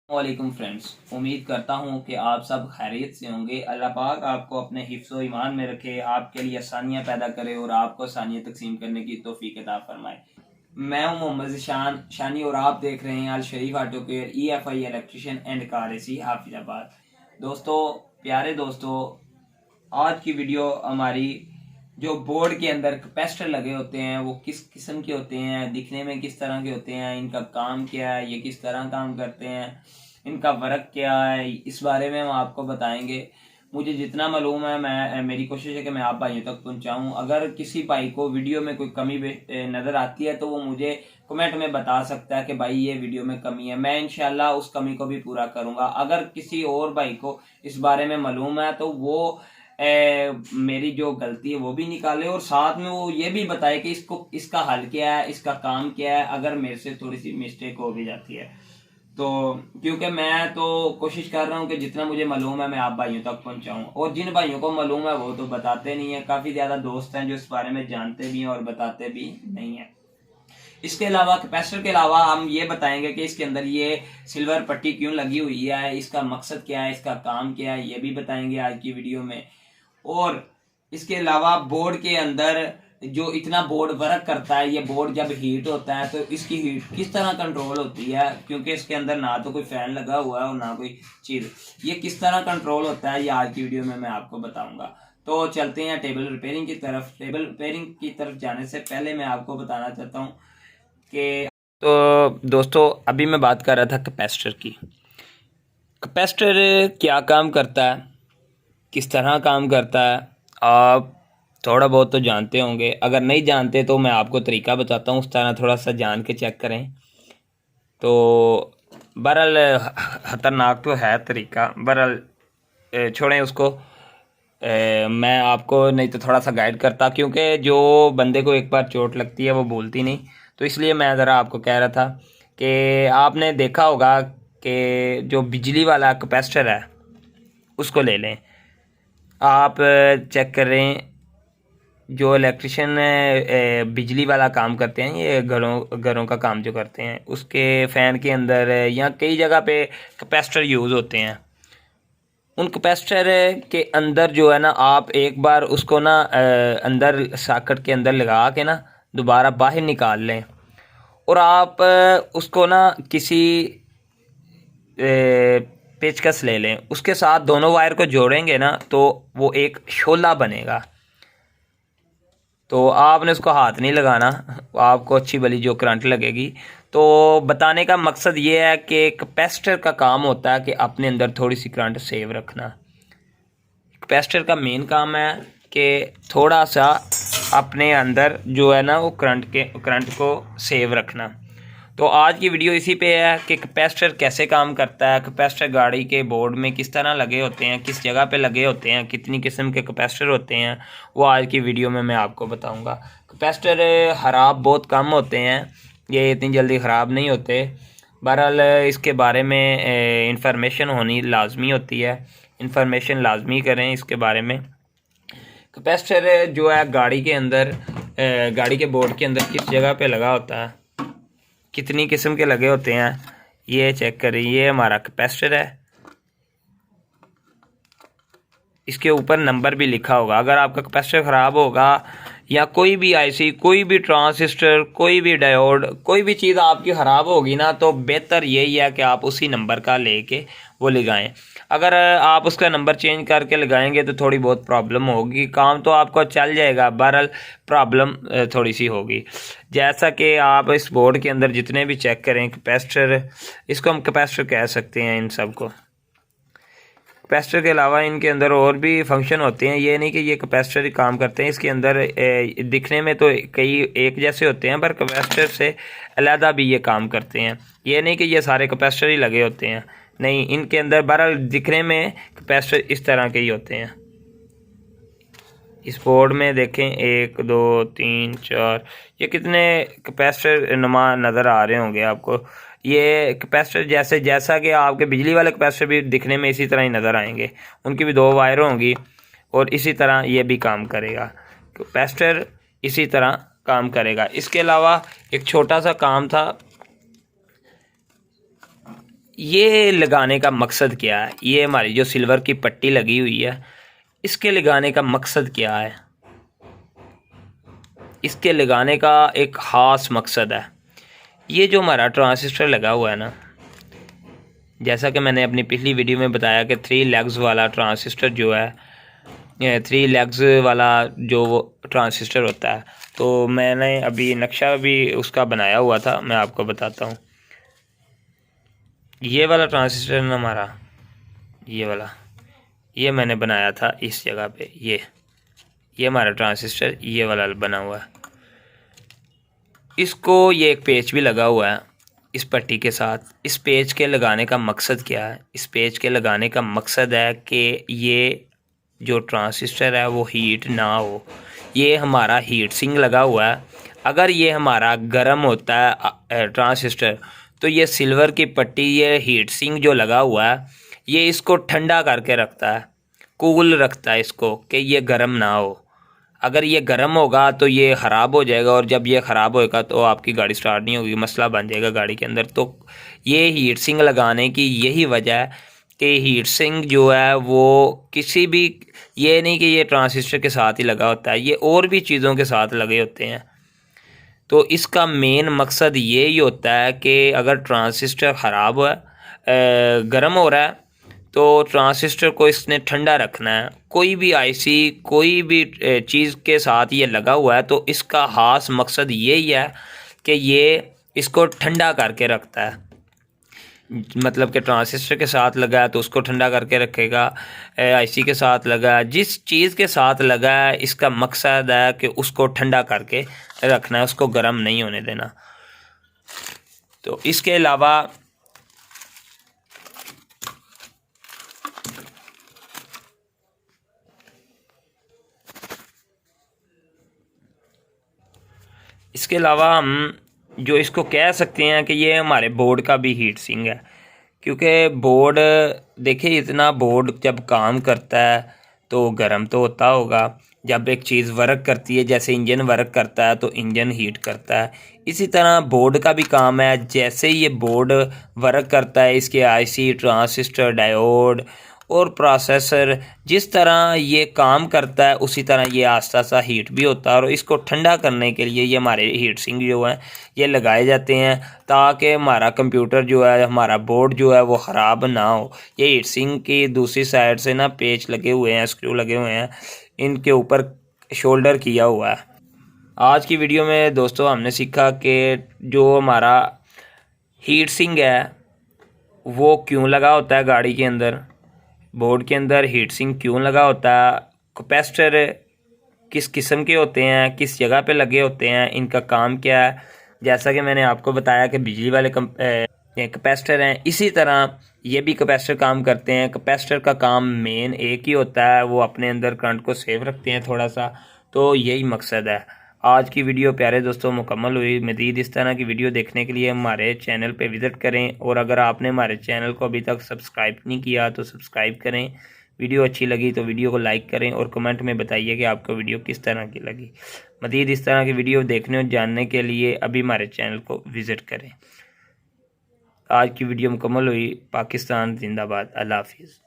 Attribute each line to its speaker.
Speaker 1: वालेकुम फ्रेंड्स, उम्मीद करता हूँ कि आप सब खैरियत से होंगे। अल्लाह पाक आपको अपने हिफ्ज़ ईमान में रखे, आपके लिए आसानियाँ पैदा करे और आपको आसानियाँ तकसीम करने की तौफीक अता फरमाए। मैं हूँ मोहम्मद ज़िशान शानी और आप देख रहे हैं Al Sharif auto care EFI electrician and car AC Hafizabad. दोस्तों, प्यारे दोस्तों, आज की वीडियो हमारी जो बोर्ड के अंदर कैपेसिटर लगे होते हैं वो किस किस्म के होते हैं, दिखने में किस तरह के होते हैं, इनका काम क्या है, ये किस तरह काम करते हैं, इनका वर्क क्या है, इस बारे में हम आपको बताएंगे। मुझे जितना मालूम है मेरी कोशिश है कि मैं आप भाइयों तक पहुंचाऊं। अगर किसी भाई को वीडियो में कोई कमी नज़र आती है तो वो मुझे कमेंट में बता सकता है कि भाई ये वीडियो में कमी है। मैं इंशाल्लाह उस कमी को भी पूरा करूंगा। अगर किसी और भाई को इस बारे में मालूम है तो वो मेरी जो गलती है वो भी निकाले और साथ में वो ये भी बताए कि इसका हल क्या है, इसका काम क्या है, अगर मेरे से थोड़ी सी मिस्टेक हो भी जाती है तो। क्योंकि मैं तो कोशिश कर रहा हूँ कि जितना मुझे मालूम है मैं आप भाइयों तक पहुंचाऊं, और जिन भाइयों को मालूम है वो तो बताते नहीं है। काफ़ी ज़्यादा दोस्त हैं जो इस बारे में जानते भी हैं और बताते भी नहीं है। इसके अलावा कैपेसिटर के अलावा हम ये बताएंगे कि इसके अंदर ये सिल्वर पट्टी क्यों लगी हुई है, इसका मकसद क्या है, इसका काम क्या है, ये भी बताएंगे आज की वीडियो में। और इसके अलावा बोर्ड के अंदर जो इतना बोर्ड वर्क करता है, ये बोर्ड जब हीट होता है तो इसकी हीट किस तरह कंट्रोल होती है, क्योंकि इसके अंदर ना तो कोई फैन लगा हुआ है और ना कोई चीज, ये किस तरह कंट्रोल होता है ये आज की वीडियो में मैं आपको बताऊंगा। तो चलते हैं टेबल रिपेयरिंग की तरफ। टेबल रिपेयरिंग की तरफ जाने से पहले मैं आपको बताना चाहता हूँ कि तो दोस्तों, अभी मैं बात कर रहा था कैपेसिटर की। कैपेसिटर क्या काम करता है, किस तरह काम करता है, आप थोड़ा बहुत तो जानते होंगे। अगर नहीं जानते तो मैं आपको तरीका बताता हूँ, उस तरह थोड़ा सा जान के चेक करें। तो बहरहाल ख़तरनाक तो है तरीका, बहरहाल छोड़ें उसको। मैं आपको नहीं तो थोड़ा सा गाइड करता, क्योंकि जो बंदे को एक बार चोट लगती है वो बोलती नहीं। तो इसलिए मैं ज़रा आपको कह रहा था कि आपने देखा होगा कि जो बिजली वाला कैपेसिटर है उसको ले लें। आप चेक करें, जो इलेक्ट्रिशियन बिजली वाला काम करते हैं, ये घरों का काम जो करते हैं, उसके फ़ैन के अंदर या कई जगह पे कैपेसिटर यूज़ होते हैं। उन कैपेसिटर के अंदर जो है ना, आप एक बार उसको ना अंदर सॉकेट के अंदर लगा के ना दोबारा बाहर निकाल लें, और आप उसको ना किसी पेचकस ले लें, उसके साथ दोनों वायर को जोड़ेंगे ना तो वो एक शोला बनेगा। तो आपने उसको हाथ नहीं लगाना, आपको अच्छी भली जो करंट लगेगी। तो बताने का मकसद ये है कि कैपेसिटर का काम होता है कि अपने अंदर थोड़ी सी करंट सेव रखना। कैपेसिटर का मेन काम है कि थोड़ा सा अपने अंदर जो है ना वो करंट को सेव रखना। तो आज की वीडियो इसी पे है कि कैपेसिटर कैसे काम करता है, कैपेसिटर गाड़ी के बोर्ड में किस तरह लगे होते हैं, किस जगह पे लगे होते हैं, कितनी किस्म के कैपेसिटर होते हैं, वो आज की वीडियो में मैं आपको बताऊंगा। कैपेसिटर ख़राब बहुत कम होते हैं, ये इतनी जल्दी ख़राब नहीं होते। बहरहाल इसके बारे में इंफॉर्मेशन होनी लाजमी होती है, इंफॉर्मेशन लाजमी करें इसके बारे में। कैपेसिटर जो है गाड़ी के अंदर, गाड़ी के बोर्ड के अंदर किस जगह पे लगा होता है, कितनी किस्म के लगे होते हैं, ये चेक करें। ये हमारा कैपेसिटर है, इसके ऊपर नंबर भी लिखा होगा। अगर आपका कैपेसिटर ख़राब होगा या कोई भी आईसी, कोई भी ट्रांजिस्टर, कोई भी डायोड, कोई भी चीज़ आपकी ख़राब होगी ना, तो बेहतर यही है कि आप उसी नंबर का लेके वो लगाएं। अगर आप उसका नंबर चेंज करके लगाएंगे तो थोड़ी बहुत प्रॉब्लम होगी, काम तो आपको चल जाएगा, बहरहाल प्रॉब्लम थोड़ी सी होगी। जैसा कि आप इस बोर्ड के अंदर जितने भी चेक करें कैपेसिटर, इसको हम कैपेसिटर कह सकते हैं इन सब को। कैपेसिटर के अलावा इनके अंदर और भी फंक्शन होते हैं, ये नहीं कि ये कैपेसिटर ही काम करते हैं। इसके अंदर दिखने में तो कई एक जैसे होते हैं, पर कैपेसिटर से अलहदा भी ये काम करते हैं। ये नहीं कि ये सारे कैपेसिटर ही लगे होते हैं, नहीं, इनके अंदर बहरहाल दिखने में कैपेसिटर इस तरह के ही होते हैं। इस बोर्ड में देखें 1 2 3 4, ये कितने कैपेसिटर नुमा नज़र आ रहे होंगे आपको। ये कैपेसिटर जैसा कि आपके बिजली वाले कैपेसिटर भी दिखने में इसी तरह ही नज़र आएंगे, उनकी भी 2 वायर होंगी और इसी तरह ये भी काम करेगा। कैपेसिटर इसी तरह काम करेगा। इसके अलावा एक छोटा सा काम था, ये लगाने का मकसद क्या है? ये हमारी जो सिल्वर की पट्टी लगी हुई है, इसके लगाने का मकसद क्या है? इसके लगाने का एक ख़ास मकसद है। ये जो हमारा ट्रांजिस्टर लगा हुआ है ना, जैसा कि मैंने अपनी पिछली वीडियो में बताया कि 3 लेग्स वाला ट्रांजिस्टर जो है, 3 लेग्स वाला जो वो ट्रांजिस्टर होता है, तो मैंने अभी नक्शा भी उसका बनाया हुआ था, मैं आपको बताता हूँ। ये वाला ट्रांजिस्टर ना हमारा, ये वाला, ये मैंने बनाया था इस जगह पे। ये हमारा ट्रांजिस्टर ये वाला बना हुआ है। इसको ये एक पेच भी लगा हुआ है इस पट्टी के साथ। इस पेच के लगाने का मकसद क्या है? इस पेच के लगाने का मकसद है कि ये जो ट्रांजिस्टर है वो हीट ना हो। ये हमारा हीट सिंक लगा हुआ है। अगर ये हमारा गर्म होता है ट्रांजिस्टर, तो ये सिल्वर की पट्टी, ये हीट सिंक जो लगा हुआ है, ये इसको ठंडा करके रखता है, कूल रखता है इसको, कि ये गर्म ना हो। अगर ये गर्म होगा तो ये ख़राब हो जाएगा, और जब ये ख़राब होएगा तो आपकी गाड़ी स्टार्ट नहीं होगी, मसला बन जाएगा गाड़ी के अंदर। तो ये हीट सिंक लगाने की यही वजह है कि हीट सिंक जो है वो किसी भी, ये नहीं कि ये ट्रांजिस्टर के साथ ही लगा होता है, ये और भी चीज़ों के साथ लगे होते हैं। तो इसका मेन मकसद ये ही होता है कि अगर ट्रांजिस्टर ख़राब हुआ, गर्म हो रहा है, तो ट्रांजिस्टर को इसने ठंडा रखना है। कोई भी आईसी, कोई भी चीज़ के साथ ये लगा हुआ है, तो इसका ख़ास मकसद यही है कि ये इसको ठंडा करके रखता है। मतलब कि ट्रांजिस्टर के साथ लगा है तो उसको ठंडा करके रखेगा, आईसी के साथ लगा है, जिस चीज़ के साथ लगा है, इसका मकसद है कि उसको ठंडा करके रखना है, उसको गर्म नहीं होने देना। तो इसके अलावा हम जो इसको कह सकते हैं कि ये हमारे बोर्ड का भी हीट सिंक है। क्योंकि बोर्ड, देखिए, इतना बोर्ड जब काम करता है तो गर्म तो होता होगा। जब एक चीज़ वर्क करती है, जैसे इंजन वर्क करता है, तो इंजन हीट करता है। इसी तरह बोर्ड का भी काम है। जैसे ही ये बोर्ड वर्क करता है, इसके आईसी, ट्रांजिस्टर, डायोड और प्रोसेसर जिस तरह ये काम करता है, उसी तरह ये आस्ता आस्ता हीट भी होता है। और इसको ठंडा करने के लिए ये हमारे हीट सिंक जो है ये लगाए जाते हैं, ताकि हमारा कंप्यूटर जो है, हमारा बोर्ड जो है वो ख़राब ना हो। ये हीट सिंक की दूसरी साइड से ना पेच लगे हुए हैं, स्क्रू लगे हुए हैं, इनके ऊपर शोल्डर किया हुआ है। आज की वीडियो में दोस्तों हमने सीखा कि जो हमारा हीट सिंक है वो क्यों लगा होता है गाड़ी के अंदर, बोर्ड के अंदर हीट सिंक क्यों लगा होता है, कैपेसिटर किस किस्म के होते हैं, किस जगह पे लगे होते हैं, इनका काम क्या है। जैसा कि मैंने आपको बताया कि बिजली वाले कैपेसिटर हैं, इसी तरह ये भी कैपेसिटर काम करते हैं। कैपेसिटर का काम मेन एक ही होता है, वो अपने अंदर करंट को सेव रखते हैं थोड़ा सा। तो यही मकसद है। आज की वीडियो प्यारे दोस्तों मुकम्मल हुई। मज़ीद इस तरह की वीडियो देखने के लिए हमारे चैनल पे विज़िट करें, और अगर आपने हमारे चैनल को अभी तक सब्सक्राइब नहीं किया तो सब्सक्राइब करें। वीडियो अच्छी लगी तो वीडियो को लाइक करें, और कमेंट में बताइए कि आपको वीडियो किस तरह की लगी। मज़ीद इस तरह की वीडियो देखने और जानने के लिए अभी हमारे चैनल को विज़िट करें। आज की वीडियो मुकम्मल हुई। पाकिस्तान जिंदाबाद। अल्लाह हाफिज़।